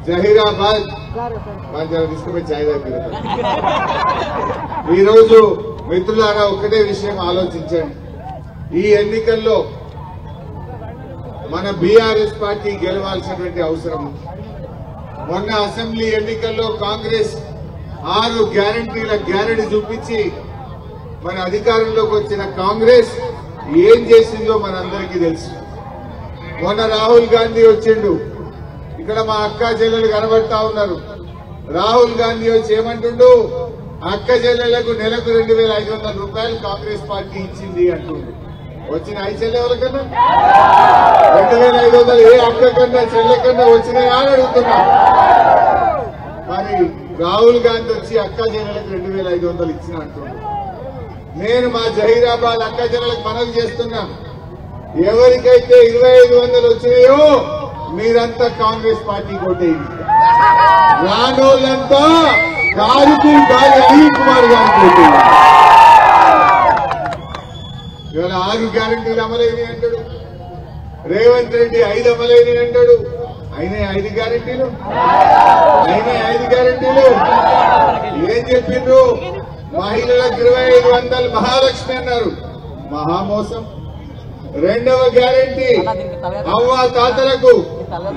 జహీరాబాద్ తీసుకుపోయి ఛాయ్ దగ్గర ఈరోజు మిత్రులారా ఒకటే విషయం ఆలోచించండి. ఈ ఎన్నికల్లో మన బీఆర్ఎస్ పార్టీ గెలవాల్సినటువంటి అవసరం ఉంది. మొన్న అసెంబ్లీ ఎన్నికల్లో కాంగ్రెస్ 6 గ్యారంటీల గ్యారెంటీ చూపించి మన అధికారంలోకి వచ్చిన కాంగ్రెస్ ఏం చేసిందో మనందరికీ తెలుసు. మొన్న రాహుల్ గాంధీ వచ్చిండు, ఇక్కడ మా అక్క చెల్లెలు కనబడతా ఉన్నారు. రాహుల్ గాంధీ వచ్చి ఏమంటుండు, అక్క చెల్లెలకు నెలకు 2,500 రూపాయలు కాంగ్రెస్ పార్టీ ఇచ్చింది అంటుండు. వచ్చిన ఐదు చెల్లెలకన్నా 2,500 ఏ అక్క కన్నా చెల్లె కన్నా వచ్చినాయా అని అడుగుతున్నా. మరి రాహుల్ గాంధీ వచ్చి అక్క చెల్లెలకు 2,500 ఇచ్చిన అంటుండు. నేను మా జహీరాబాద్ అక్క చెల్లెలకు మనవి చేస్తున్నా, ఎవరికైతే 2,500 వచ్చినాయో మీరంతా కాంగ్రెస్ పార్టీ కోటేయండి. రానోళ్ళంతా కారుకు గాలి అనిల్ కుమార్ గారి కోటేయండి. ఇవాళ 6 గ్యారంటీలు అమలైనవి అంటాడు రేవంత్ రెడ్డి, 5 అమలైనవి అంటాడు. అయినా 5 గ్యారంటీలు ఏం చెప్పిండ్రు? మహిళలకు 2,500 మహాలక్ష్మి అన్నారు, మహామోసం. 2వ గ్యారంటీ అవ్వ తాతలకు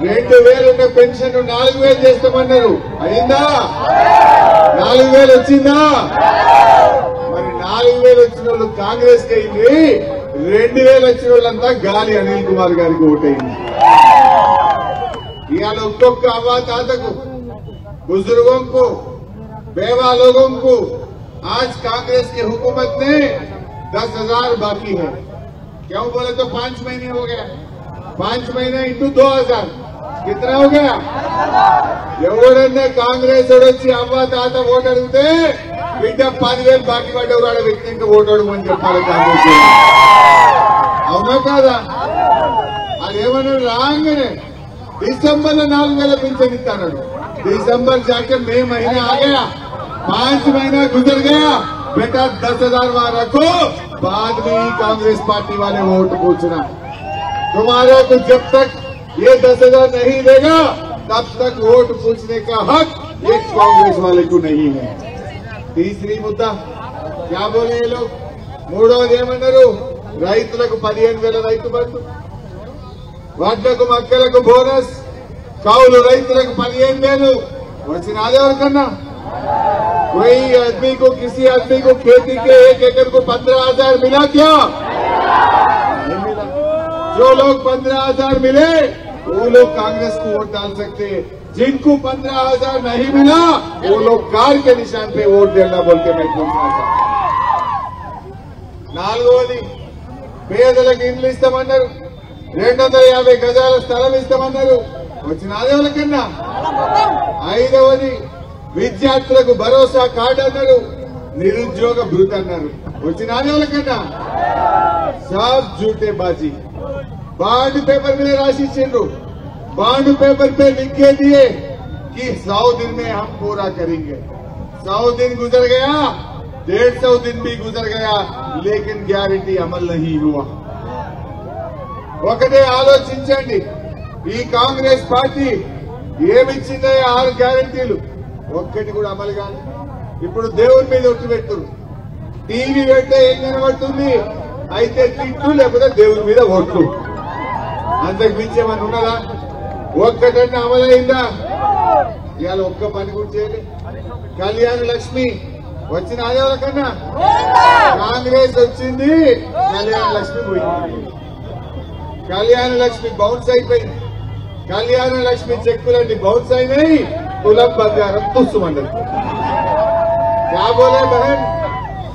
2,000 ఉన్న పెన్షన్ 4,000 చేస్తామన్నారు. అయిందా? 4,000 వచ్చిందా? మరి 4,000 వచ్చిన వాళ్ళు కాంగ్రెస్ కి అయింది, 2,000 వచ్చిన వాళ్ళంతా గాలి అనిల్ కుమార్ గారికి ఓటైంది. ఇవాళ ఒక్కొక్క అవ్వ తాతకు, बुजुर्गों को, बेवा लोगों को आज कांग्रेस की हुकूमत ने 10,000 बाकी है. क्यों बोले तो 5 महीने हो गया. 5 महीने इंटू 2,000 कितना हो गया? ఎవడన్నా కాంగ్రెస్ వచ్చి అవ్వ తాత ఓటు అడిగితే బిడ్డ 10,000 బాకీ పడ్డవాడు వ్యక్తి ఇంకా ఓటు అడగమని చెప్పాలి కాంగ్రెస్. అవునా కాదా? అదేమన్నా రాగానే డిసెంబర్ లో 4,000 పింఛన్ ఇస్తాడు. दिसंबर जाके मई महीना आ गया, 5 महीना गुजर गया, बेटा 10,000 वहां रखो. बाद में ही कांग्रेस पार्टी वाले वोट पूछना. तुम्हारा तो जब तक ये 10,000 नहीं देगा तब तक वोट पूछने का हक एक कांग्रेस वाले को नहीं है. तीसरी मुद्दा क्या बोले ये लोग? మూడోది ఏమన్నారు? రైతులకు 15,000 రైతు బంధు, వడ్లకు మక్కలకు బోనస్, కౌలు రైతులకు 15,000 వచ్చినాదే ఎవరికన్నా? कोई आदमी को, किसी आदमी को खेती के 1 एकड़ को 15,000 मिला क्या? नहीं मिला. जो लोग 15,000 मिले वो लोग कांग्रेस को वोट डाल सकते हैं. जिनको 15,000 नहीं मिला वो लोग कार के निशान पे वोट देना बोल के मैं पूछना चाहता. 4వది పేదలకు ఇండ్లు ఇస్తామన్నారు, 250 గజాల స్థలం ఇస్తామన్నారు. వచ్చినాదే వాళ్ళకన్నా? 5వది విద్యార్థులకు భరోసా కార్డు అన్నారు, నిరుద్యోగ భృతి అన్నారు. వచ్చినాదే వాళ్ళకన్నా? सब झूठे बाजी. बांड पेपर में राशि चिन्ह, बांड पेपर पे लिख के दिए कि 100 दिन में हम पूरा करेंगे. 100 दिन गुजर गया, 150 दिन भी गुजर गया, लेकिन गारंटी अमल नहीं हुआ. ఒకటే ఆలోచించండి, ఈ కాంగ్రెస్ పార్టీ ఏమిచ్చిందో 6 గ్యారంటీలు ఒక్కటి కూడా అమలు కాదు. ఇప్పుడు దేవుని మీద ఒట్టు పెడుతున్నారు. టీవీ పెడితే ఏం కనబడుతుంది? అయితే తిట్టు, లేకపోతే దేవుని మీద ఓట్లు. అంతకు మించి ఏమన్నా ఉన్నదా? ఒక్కటన్నా అమలైందా? ఇవాళ ఒక్క పని కూడా చేయలేదు. కళ్యాణ లక్ష్మి వచ్చిన ఆదేవాళ్ళకన్నా? కాంగ్రెస్ వచ్చింది, కళ్యాణ లక్ష్మి పోయింది. కళ్యాణ లక్ష్మి బౌన్స్ అయిపోయింది. కళ్యాణ లక్ష్మి చెక్కులన్నీ బౌన్స్ అయినాయి, తులం బంగారం తుస్సుమన్నది. क्या बोले बहन?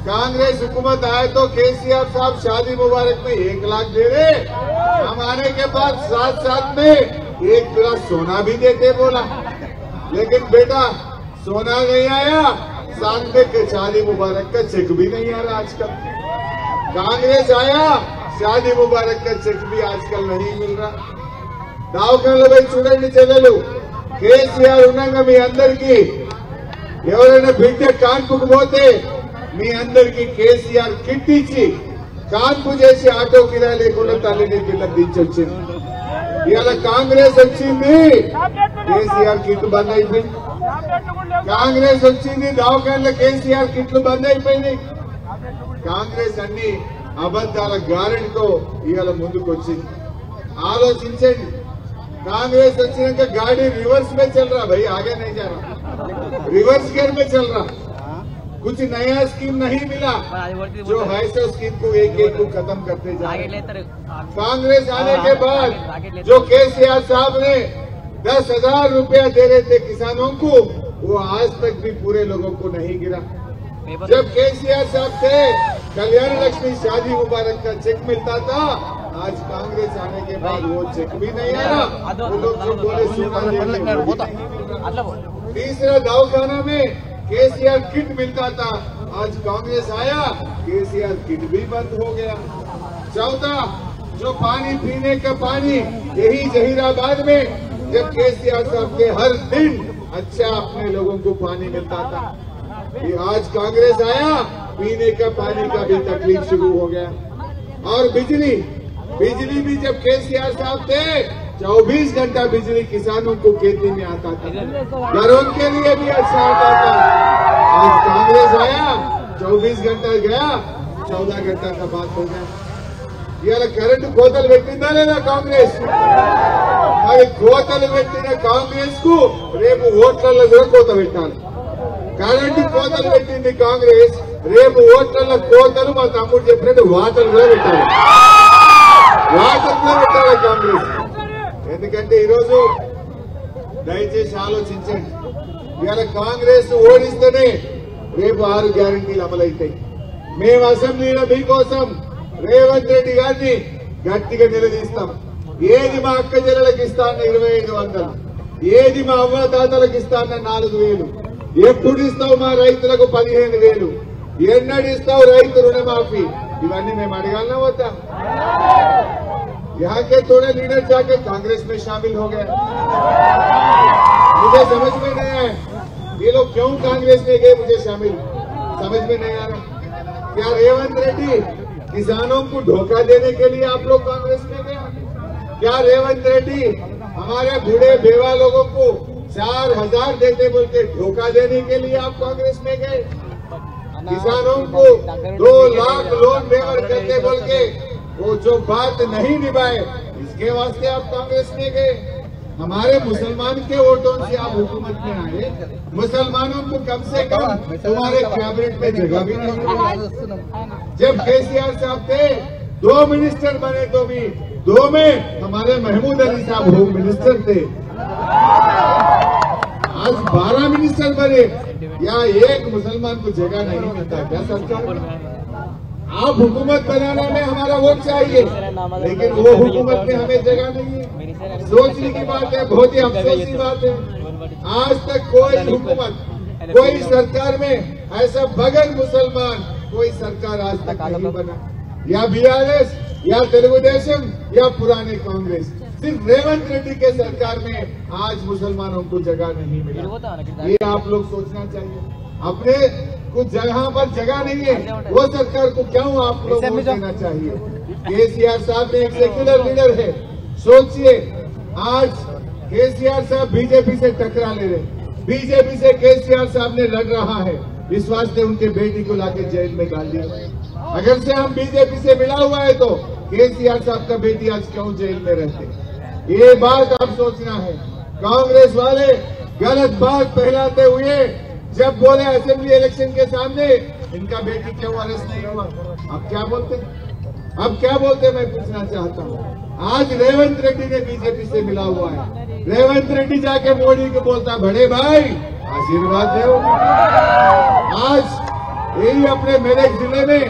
कांग्रेस हुकूमत आए तो केसीआर साहब शादी मुबारक में 1 लाख दे रहे, हम आने के बाद साथ में 1 किलो सोना भी देते बोला. लेकिन बेटा सोना नहीं आया, साथ में शादी मुबारक का चेक भी नहीं आ रहा आजकल. कांग्रेस आया, शादी मुबारक का चेक भी आजकल नहीं मिल रहा. దావకాల పోయి చూడండి చెల్లెలు, కేసీఆర్ ఉండగా మీ అందరికీ ఎవరైనా బిడ్డ కాన్పుకు పోతే మీ అందరికీ కేసీఆర్ కిట్ ఇచ్చి కాన్పు చేసి ఆటో కిరాయి లేకుండా తల్లిని పిల్లలు దించొచ్చింది. ఇవాళ కాంగ్రెస్ వచ్చింది, కేసీఆర్ కిట్లు బంద్ అయిపోయింది. కాంగ్రెస్ వచ్చింది, దవాఖానలో కేసీఆర్ కిట్లు బంద్ అయిపోయింది. కాంగ్రెస్ అన్ని అబద్దాల గ్యారెంటీతో ఇవాళ ముందుకు వచ్చింది. ఆలోచించండి, कांग्रेस వచ్చినాక गाड़ी रिवर्स में चल रहा भाई, आगे नहीं जा रहा, रिवर्स गियर में चल रहा. कुछ नया स्कीम नहीं मिला, जो है सो स्कीम को एक एक को खत्म करते जा रहे. कांग्रेस आने के बाद जो केसीआर साहब ने 10,000 रुपया दे रहे थे किसानों को, वो आज तक भी पूरे लोगों को नहीं गिरा. जब केसीआर साहब थे, कल्याण लक्ष्मी शादी मुबारक का चेक मिलता था. आज कांग्रेस आने के बाद वो चेक भी नहीं आ रहा. वो लोग जो बोले तीसरा दवाखाना में केसीआर किट मिलता था, आज कांग्रेस आया केसीआर किट भी बंद हो गया. चौथा, जो पानी पीने का पानी, यही जहीराबाद में जब केसीआर साहब के हर दिन अच्छा अपने लोगों को पानी मिलता था, ये आज कांग्रेस आया पीने का पानी का भी तकलीफ शुरू हो गया. और बिजली भी जब केसीआर साहब थे 24 घंटा बिजली किसानों को खेती में आता था, घरों के लिए भी अच्छा आता था. आज कांग्रेस आया 24 घंटा गया, 14 घंटा का बात हो गया. ఇవాళ కరెంటు కోతలు పెట్టిందా లేదా కాంగ్రెస్? మరి కోతలు పెట్టిన కాంగ్రెస్ కు రేపు ఓట్లలో కూడా కోత పెట్టాలి. కరెంటు కోతలు పెట్టింది కాంగ్రెస్, రేపు ఓట్ల కోతలు మా తమ్ముడు చెప్పినట్టు వాటలు కూడా పెట్టాలి. వాటర్ కూడా పెట్టాలి కాంగ్రెస్. ఎందుకంటే ఈరోజు దయచేసి ఆలోచించండి, ఇవాళ కాంగ్రెస్ ఓడిస్తేనే రేపు 6 గ్యారెంటీలు అమలవుతాయి. మేము అసెంబ్లీలో మీకోసం రేవంత్ రెడ్డి గారిని గట్టిగా నిలదీస్తాం. ఏది మా అక్క చెల్లెలకు ఇస్తాన్న 2,500, ఏది మా అవ్వదాతలకు ఇస్తాన్న 4,000, ఎప్పుడు ఇస్తావు మా రైతులకు 15,000, ఎన్నడిస్తావు రైతు రుణమాఫీ, ఇవన్నీ మేము అడగాలనా వద్దా? यहाँ के थोड़े लीडर जाके कांग्रेस में शामिल हो गए. मुझे समझ में नहीं आया ये लोग क्यों कांग्रेस में गए, मुझे समझ में नहीं आ रहा. क्या रेवंत रेड्डी किसानों को धोखा देने के लिए आप लोग कांग्रेस में गए? क्या रेवंत रेड्डी हमारे बूढ़े बेवा लोगों को 4,000 देते बोल के धोखा देने के लिए आप कांग्रेस में गए? किसानों को 2 लाख लोन वेवर करते बोल के वो जो बात नहीं निभाए, इसके वास्ते आप कांग्रेस में गए. हमारे मुसलमान के वोटों से आप हुकूमत में आए, मुसलमानों को कम से कम तुम्हारे कैबिनेट में जगह भी नहीं मिली. जब केसीआर साहब थे 2 मिनिस्टर बने तो भी 2 में हमारे महमूद अली साहब होम मिनिस्टर थे. आज 12 मिनिस्टर बने, या एक मुसलमान को जगह नहीं मिलता क्या सरकार में? आप हुकूमत बनाने में हमारा वोट चाहिए, लेकिन वो हुकूमत में हमें जगह नहीं है. सोचने की बात है, बहुत ही अफसोस की बात है. आज तक कोई हुकूमत, कोई सरकार में ऐसा बगैर मुसलमान कोई सरकार आज तक नहीं बना. या बीआरएस, या तेलुगुदेशम, या पुराने कांग्रेस. सिर्फ रेवंत रेड्डी के सरकार में आज मुसलमानों को जगह नहीं मिला. ये आप लोग सोचना चाहिए. अपने कुछ जगह पर जगह नहीं है, वो सरकार को क्यों आप लोग वोट देना चाहिए? केसीआर साहब में एक सेक्युलर लीडर है. सोचिए, आज केसीआर साहब बीजेपी से टकरा ले रहे, बीजेपी से केसीआर साहब ने लड़ रहा है, इस वास्ते उनके बेटी को लाके जेल में डाल दिया. अगर से हम बीजेपी से मिला हुआ है तो केसीआर साहब का बेटी आज क्यों जेल में रहते? ये बात आप सोचना है. कांग्रेस वाले गलत बात फैलाते हुए जब बोले असेंबली इलेक्शन के सामने इनका बेटी क्यों अरेस्ट नहीं हुआ, अब क्या बोलते? मैं पूछना चाहता हूँ. आज रेवंत रेड्डी ने बीजेपी से मिला हुआ है. रेवंत रेड्डी जाके मोदी को बोलता, बड़े भाई आशीर्वाद दो. आज यही अपने मेरठ जिले में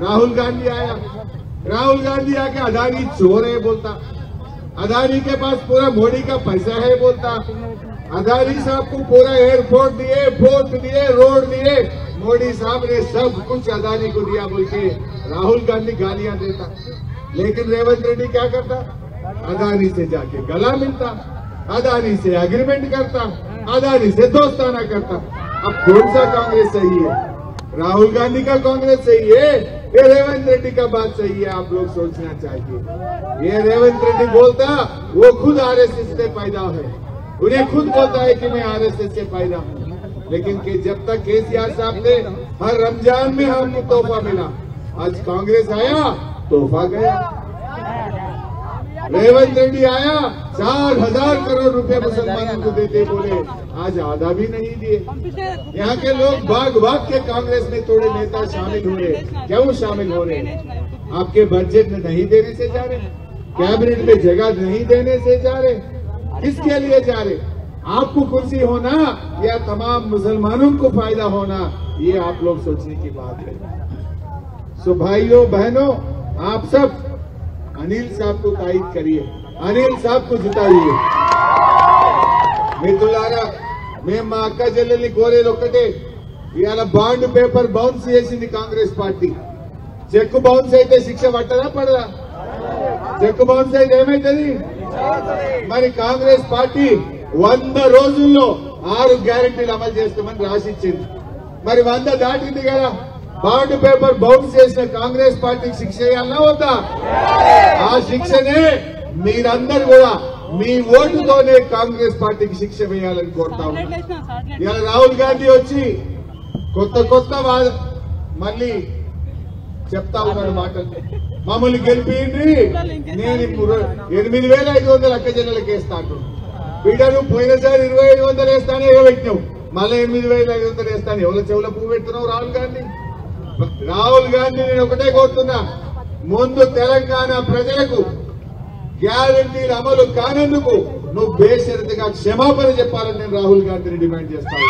राहुल गांधी आया. राहुल गांधी आके अदानी चोर है बोलता, अदानी के पास पूरा मोदी का पैसा है बोलता, अदानी साहब को पूरा एयरपोर्ट दिए, पोर्ट दिए, रोड दिए, मोदी साहब ने सब कुछ अदानी को दिया बोल के राहुल गांधी गालियां देता. लेकिन रेवंत रेड्डी क्या करता? अदानी से जाके गला मिलता, अदानी से एग्रीमेंट करता, अदानी से दोस्ताना करता. अब कौन सा कांग्रेस सही है? राहुल गांधी का कांग्रेस सही है, ये रेवंत रेड्डी का बात सही है? आप लोग सोचना चाहिए. ये रेवंत रेड्डी बोलता वो खुद आरएसएस से पैदा है, उन्हें खुद पता है कि मैं आरएसएस से पैदा हूं, लेकिन जब तक केसीआर साहब ने हर रमजान में हमको तोहफा मिला, आज कांग्रेस आया तोहफा गया। रेवंत रेड्डी आया 4,000 करोड़ रुपए मुसलमानों को देते बोले, आज आधा भी नहीं दिए। यहाँ के लोग भाग भाग के कांग्रेस में थोड़े नेता शामिल हुए। क्यों शामिल हो रहे? आपके बजट में नहीं देने से जा रहे, कैबिनेट में जगह नहीं देने से जा रहे, किसके लिए जा रहे? आपको कुर्सी होना या तमाम मुसलमानों को फायदा होना, ये आप लोग सोचने की बात है। सो भाइयों बहनों, आप सब अनिल साहब को तायद करिए, अनिल साहब को जिताइए। మిత్రులారా, మేము మా అక్క చెల్లెల్ని కోరేది ఒక్కటే, ఇవాళ బాండ్ పేపర్ బౌన్స్ చేసింది కాంగ్రెస్ పార్టీ. చెక్ బౌన్స్ అయితే శిక్ష పట్టదా పడదా? చెక్ బౌన్స్ అయితే ఏమైతుంది? మరి కాంగ్రెస్ పార్టీ 100 రోజుల్లో 6 గ్యారెంటీలు అమలు చేస్తామని రాసిచ్చింది. మరి 100 దాటింది కదా, బాండ్ పేపర్ బౌన్స్ చేసిన కాంగ్రెస్ పార్టీకి శిక్ష వేయాలన్నా వద్దా? ఆ శిక్షనే మీరందరూ కూడా మీ ఓటుతోనే కాంగ్రెస్ పార్టీకి శిక్ష వేయాలని కోరుతా ఉన్నారు. ఇలా రాహుల్ గాంధీ వచ్చి కొత్త మళ్ళీ చెప్తా ఉన్నాడు మాటలు. మమ్మల్ని గెలిపిండి, నేను 8,500 అక్క చెల్లెలకి వేస్తా అంటున్నాను. బిడ్డను పోయినసారి 2,500 వేస్తానే పెట్టినావు, మళ్ళీ 8,500 వేస్తాను. ఎవరి చెవుల పువ్వు పెడుతున్నావు రాహుల్ గాంధీ? రాహుల్ గాంధీ నేను ఒకటే కోరుతున్నా, ముందు తెలంగాణ ప్రజలకు గ్యారంటీలు అమలు కానందుకు నువ్వు బేషరతుగా క్షమాపణ చెప్పాలని నేను రాహుల్ గాంధీని డిమాండ్ చేస్తాను.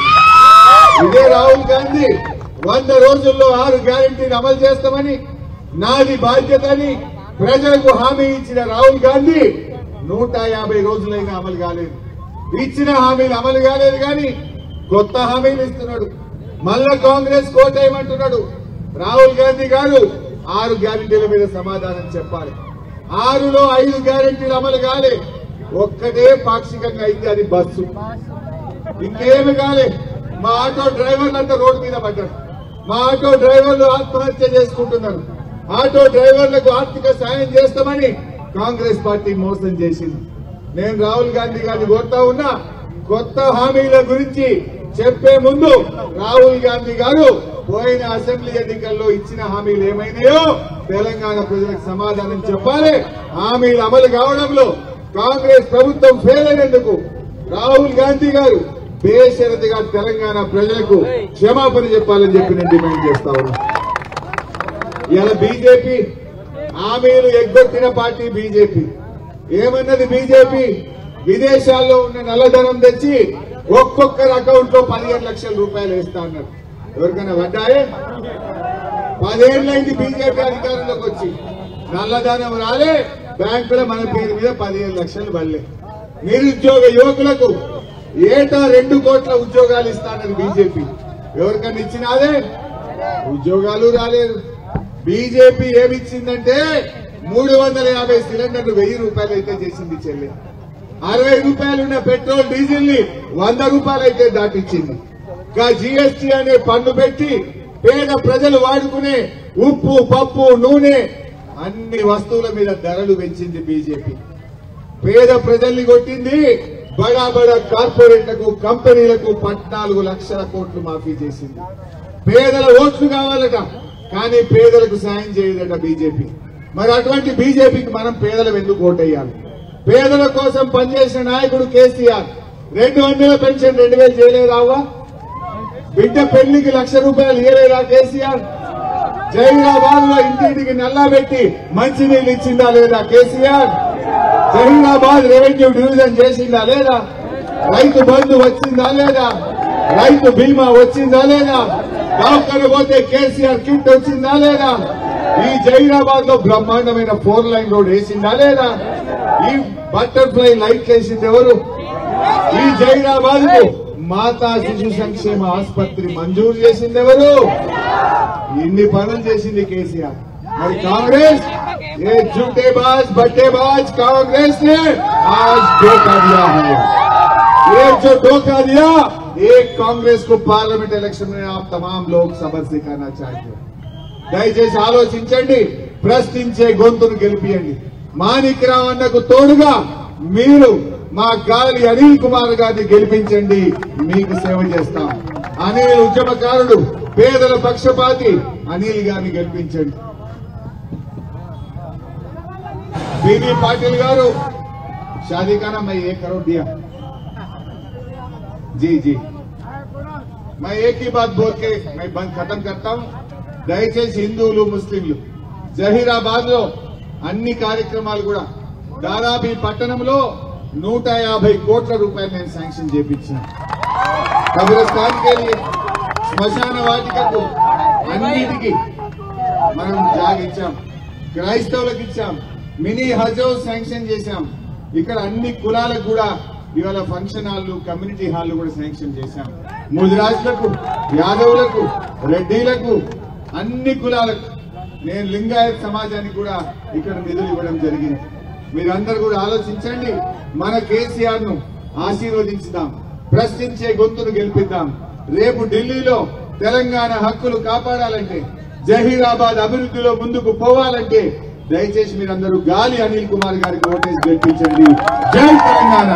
ఇదే రాహుల్ గాంధీ 100 రోజుల్లో 6 గ్యారంటీలు అమలు చేస్తామని, నాది బాధ్యతని ప్రజలకు హామీ ఇచ్చిన రాహుల్ గాంధీ 150 రోజులైనా అమలు కాలేదు. ఇచ్చిన హామీలు అమలు కాలేదు కానీ కొత్త హామీలు ఇస్తున్నాడు. మళ్ళా కాంగ్రెస్ కోటేయమంటున్నాడు. రాహుల్ గాంధీ గారు 6 గ్యారంటీల మీద సమాధానం చెప్పాలి. 6లో 5 గ్యారంటీలు అమలు కాలే, ఒక్కటే పాక్షికంగా అయింది, అది బస్సు. ఇంకేమి కాలే. మా ఆటో డ్రైవర్లంతా రోడ్డు మీద పడ్డారు. మా ఆటో డ్రైవర్లు ఆత్మహత్య చేసుకుంటున్నారు. ఆటో డ్రైవర్లకు ఆర్థిక సాయం చేస్తామని కాంగ్రెస్ పార్టీ మోసం చేసింది. నేను రాహుల్ గాంధీ గారిని కోరుతా ఉన్నా, కొత్త హామీల గురించి చెప్పే ముందు రాహుల్ గాంధీ గారు పోయిన అసెంబ్లీ ఎన్నికల్లో ఇచ్చిన హామీలు ఏమైనాయో తెలంగాణ ప్రజలకు సమాధానం చెప్పాలి. హామీలు అమలు కావడంలో కాంగ్రెస్ ప్రభుత్వం ఫెయిల్ అయినందుకు రాహుల్ గాంధీ గారు బేషరతుగా తెలంగాణ ప్రజలకు క్షమాపణ చెప్పాలని చెప్పి నేను డిమాండ్ చేస్తా ఉన్నా. ఇలా బీజేపీ హామీలు ఎగ్గొట్టిన పార్టీ బీజేపీ. ఏమన్నది బీజేపీ? విదేశాల్లో ఉన్న నల్లధనం తెచ్చి ఒక్కొక్కరి అకౌంట్ లో 15 లక్షల రూపాయలు వేస్తా అన్నారు. ఎవరికైనా పడ్డాయే? 10 ఏళ్లైంది బీజేపీ అధికారంలోకి వచ్చి, నల్లధనం రాలే, బ్యాంకులో మన పేరు మీద 15 లక్షలు పడలే. నిరుద్యోగ యువకులకు ఏటా 2 కోట్ల ఉద్యోగాలు ఇస్తానని బీజేపీ ఎవరికన్నా ఇచ్చినాదే? ఉద్యోగాలు రాలేదు. బీజేపీ ఏమిచ్చిందంటే 350 సిలిండర్లు 1000 రూపాయలు అయితే చేసింది చెల్లి. 60 రూపాయలున్న పెట్రోల్ డీజిల్ ని 100 రూపాయలు అయితే దాటిచ్చింది. ఇంకా జీఎస్టీ అనే పన్ను పెట్టి పేద ప్రజలు వాడుకునే ఉప్పు, పప్పు, నూనె అన్ని వస్తువుల మీద ధరలు పెంచింది బీజేపీ. పేద ప్రజల్ని కొట్టింది. బడా బడా కార్పొరేట్లకు, కంపెనీలకు 14 లక్షల కోట్లు మాఫీ చేసింది. పేదల ఓట్లు కావాలట, కానీ పేదలకు సాయం చేయదట బీజేపీ. మరి అటువంటి బీజేపీకి మనం పేదలు ఎందుకు ఓటేయాలి? పేదల కోసం పనిచేసిన నాయకుడు కేసీఆర్ 200 పెన్షన్ 2000 చేయలేదావా? బిడ్డ పెళ్లికి 1,00,000 రూపాయలు ఇవ్వలేదా కేసీఆర్? జహీరాబాద్ లో ఇంటింటికి నల్లా పెట్టి మంచినీళ్ళు ఇచ్చిందా లేదా కేసీఆర్? జహీరాబాద్ రెవెన్యూ డివిజన్ చేసిందా లేదా? రైతు బంధు వచ్చిందా లేదా? రైతు బీమా వచ్చిందా లేదా? దవాఖాన పోతే కేసీఆర్ కిట్ వచ్చిందా లేదా? ఈ జహీరాబాద్ లో బ్రహ్మాండమైన 4 లైన్ రోడ్ వేసిందా లేదా? ఈ బటర్ఫ్లై లైట్ వేసింది ఎవరు? ఈ జహీరాబాద్ కు మాతా శిశు సంక్షేమ ఆసుపత్రి మంజూరు చేసింది ఎవరు? ఇన్ని పనులు చేసింది కేసీఆర్. మరి కాంగ్రెస్ ये झूठेबाज बट्टेबाज कांग्रेस ने आज धोखा दिया है। ये जो धोखा दिया, एक कांग्रेस को पार्लियामेंट इलेक्शन में आप तमाम लोग सबक सिखाना चाहिए. దయచేసి ఆలోచించండి, ప్రశ్నించే గొంతును గెలిపియండి. మాణిక్రావు అన్నకు తోడుగా మీరు మా గాలి అనిల్ కుమార్ గారిని గెలిపించండి, మీకు సేవ చేస్తాం. అనిల్ ఉద్యమకారుడు, పేదల పక్షపాతి అనిల్ గారిని గెలిపించండి. बीबी पाटिल गारू शादी का ना मैं 1 करोड़ दिया जी जी। मैं एक ही बात बोल के मैं बंद खत्म करता हूं. దయచేసి హిందువులు ముస్లింలు జహీరాబాద్ లో అన్ని కార్యక్రమాలు కూడా దాదాపు ఈ పట్టణంలో 150 కోట్ల రూపాయలు నేను శాంక్షన్ చేయించాను. కబ్రస్థాన్ కే లియే, శ్మశాన వాటికకు అన్నిటికీ మనం జాగిచ్చాం. క్రైస్తవులకు ఇచ్చాం. మినీ హజ్ శాంక్షన్ చేశాం. ఇక్కడ అన్ని కులాలకు కూడా ఇవాళ ఫంక్షన్ హాళ్లు, కమ్యూనిటీ హాళ్లు కూడా శాంక్షన్ చేశాం. ముదిరాజులకు, యాదవులకు, రెడ్డిలకు, అన్ని కులాలకు, నేను లింగాయత్ సమాజానికి కూడా ఇక్కడ నిధులు ఇవ్వడం జరిగింది. మీరందరూ కూడా ఆలోచించండి. మన కేసీఆర్ ను ఆశీర్వదించుదాం, ప్రశ్నించే గొంతును గెలిపిద్దాం. రేపు ఢిల్లీలో తెలంగాణ హక్కులు కాపాడాలంటే, జహీరాబాద్ అభివృద్ధిలో ముందుకు పోవాలంటే దయచేసి మీరందరూ గాలి అనిల్ కుమార్ గారికి ఓటేసి గెలిపించండి. జై తెలంగాణ.